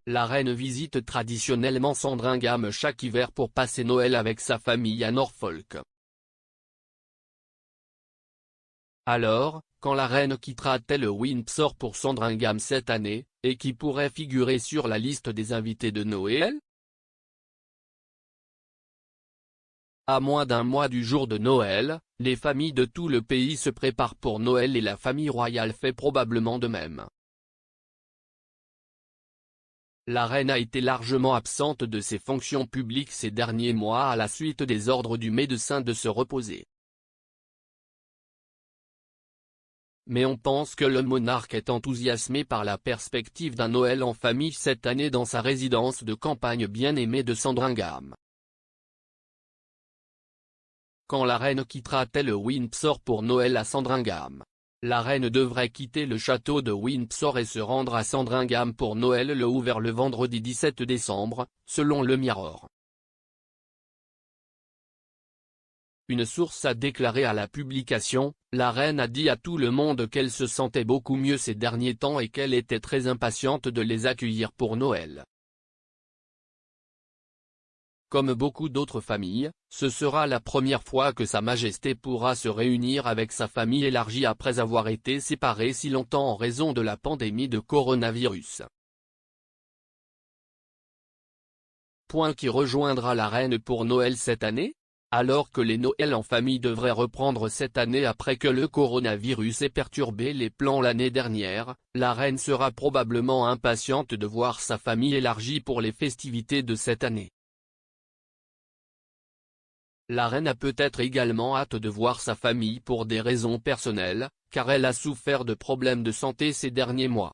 La reine visite traditionnellement Sandringham chaque hiver pour passer Noël avec sa famille à Norfolk. Alors, quand la reine quittera-t-elle Windsor pour Sandringham cette année, et qui pourrait figurer sur la liste des invités de Noël? À moins d'un mois du jour de Noël, les familles de tout le pays se préparent pour Noël et la famille royale fait probablement de même. La reine a été largement absente de ses fonctions publiques ces derniers mois à la suite des ordres du médecin de se reposer. Mais on pense que le monarque est enthousiasmé par la perspective d'un Noël en famille cette année dans sa résidence de campagne bien-aimée de Sandringham. Quand la reine quittera-t-elle Windsor pour Noël à Sandringham? La reine devrait quitter le château de Windsor et se rendre à Sandringham pour Noël vers le vendredi 17 décembre, selon le Mirror. Une source a déclaré à la publication, la reine a dit à tout le monde qu'elle se sentait beaucoup mieux ces derniers temps et qu'elle était très impatiente de les accueillir pour Noël. Comme beaucoup d'autres familles, ce sera la première fois que Sa Majesté pourra se réunir avec sa famille élargie après avoir été séparée si longtemps en raison de la pandémie de coronavirus. Point qui rejoindra la reine pour Noël cette année? Alors que les Noëls en famille devraient reprendre cette année après que le coronavirus ait perturbé les plans l'année dernière, la reine sera probablement impatiente de voir sa famille élargie pour les festivités de cette année. La reine a peut-être également hâte de voir sa famille pour des raisons personnelles, car elle a souffert de problèmes de santé ces derniers mois.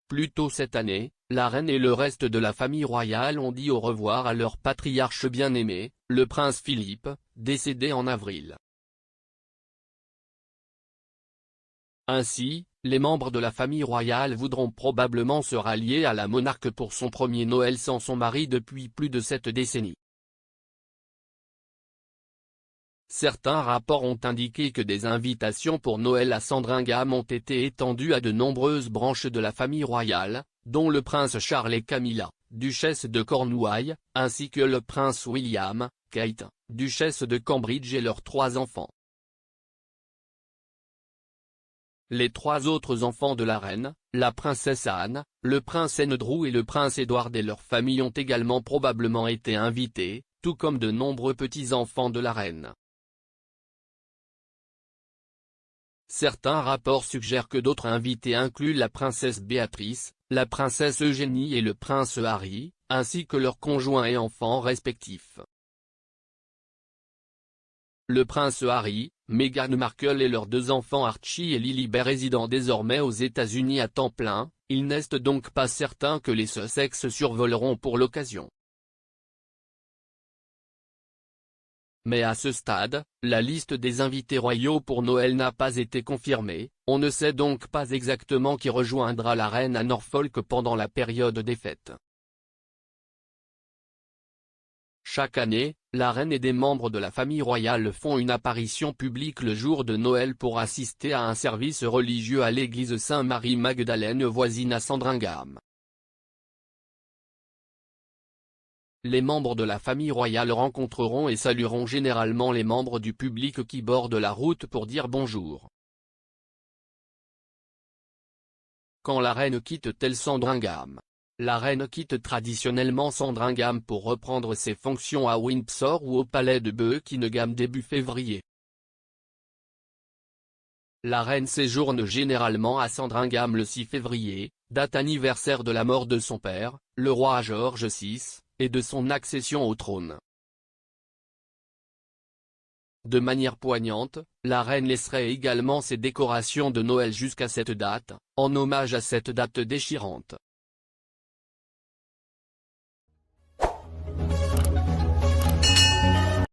Plus tôt cette année, la reine et le reste de la famille royale ont dit au revoir à leur patriarche bien-aimé, le prince Philippe, décédé en avril. Ainsi, les membres de la famille royale voudront probablement se rallier à la monarque pour son premier Noël sans son mari depuis plus de 7 décennies. Certains rapports ont indiqué que des invitations pour Noël à Sandringham ont été étendues à de nombreuses branches de la famille royale, dont le prince Charles et Camilla, duchesse de Cornouailles, ainsi que le prince William, Kate, duchesse de Cambridge et leurs 3 enfants. Les 3 autres enfants de la reine, la princesse Anne, le prince Andrew et le prince Edward et leurs familles ont également probablement été invités, tout comme de nombreux petits-enfants de la reine. Certains rapports suggèrent que d'autres invités incluent la princesse Béatrice, la princesse Eugénie et le prince Harry, ainsi que leurs conjoints et enfants respectifs. Le prince Harry, Meghan Markle et leurs 2 enfants Archie et Lilibet résidant désormais aux États-Unis à temps plein, il n'est donc pas certain que les Sussex survoleront pour l'occasion. Mais à ce stade, la liste des invités royaux pour Noël n'a pas été confirmée, on ne sait donc pas exactement qui rejoindra la reine à Norfolk pendant la période des fêtes. Chaque année, la reine et des membres de la famille royale font une apparition publique le jour de Noël pour assister à un service religieux à l'église Saint-Marie-Magdalene voisine à Sandringham. Les membres de la famille royale rencontreront et salueront généralement les membres du public qui bordent la route pour dire bonjour. Quand la reine quitte-t-elle Sandringham? La reine quitte traditionnellement Sandringham pour reprendre ses fonctions à Windsor ou au palais de Buckingham début février. La reine séjourne généralement à Sandringham le 6 février, date anniversaire de la mort de son père, le roi George VI, et de son accession au trône. De manière poignante, la reine laisserait également ses décorations de Noël jusqu'à cette date, en hommage à cette date déchirante.